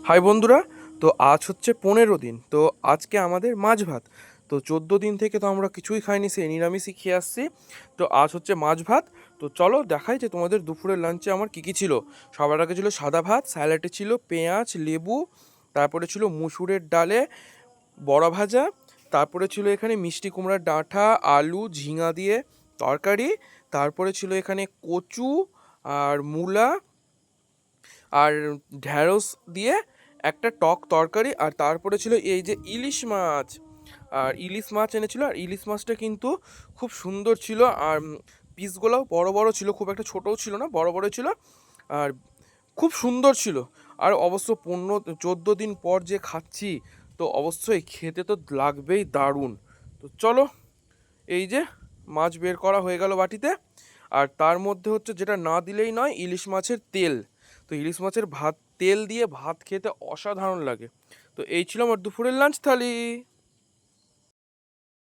High বন্ধুরা। তো আজ হচ্ছে 15 দিন। তো আজকে আমাদের মাছ ভাত। তো 14 দিন থেকে তো আমরা কিছুই খাইনি, সেই নিরামিষই খেয়ে আসছি। তো আজ হচ্ছে মাছ ভাত। তো চলো দেখাই যে তোমাদের দুপুরের লাঞ্চে আমার কী কী ছিল। সবার আগে ছিল সাদা ভাত, স্যালাডে ছিল পেঁয়াজ লেবু, তারপরে ছিল মুসুরের ডালে বড়া ভাজা, তারপরে ছিল এখানে মিষ্টি কুমড়ার ডাঁটা আলু ঝিঙা দিয়ে তরকারি, তারপরে ছিল এখানে কচু আর মূলা আর ঢ্যাঁড়স দিয়ে একটা টক তরকারি, আর তারপরে ছিল এই যে ইলিশ মাছ। আর ইলিশ মাছ এনেছিল, আর ইলিশ মাছটা কিন্তু খুব সুন্দর ছিল। আর পিসগুলোও বড় বড় ছিল, খুব একটা ছোটও ছিল না, বড় বড় ছিল। আর খুব সুন্দর ছিল। আর অবশ্য 14 দিন পর যে খাচ্ছি, তো অবশ্যই খেতে তো লাগবেই দারুণ। তো চলো, এই যে মাছ বের করা হয়ে গেল বাটিতে। আর তার মধ্যে হচ্ছে যেটা না দিলেই নয়, ইলিশ মাছের তেল। তো ইলিশ মাছের ভাত তেল দিয়ে ভাত খেতে অসাধারণ লাগে। তো এই ছিল আমার দুপুরের লাঞ্চ থালি।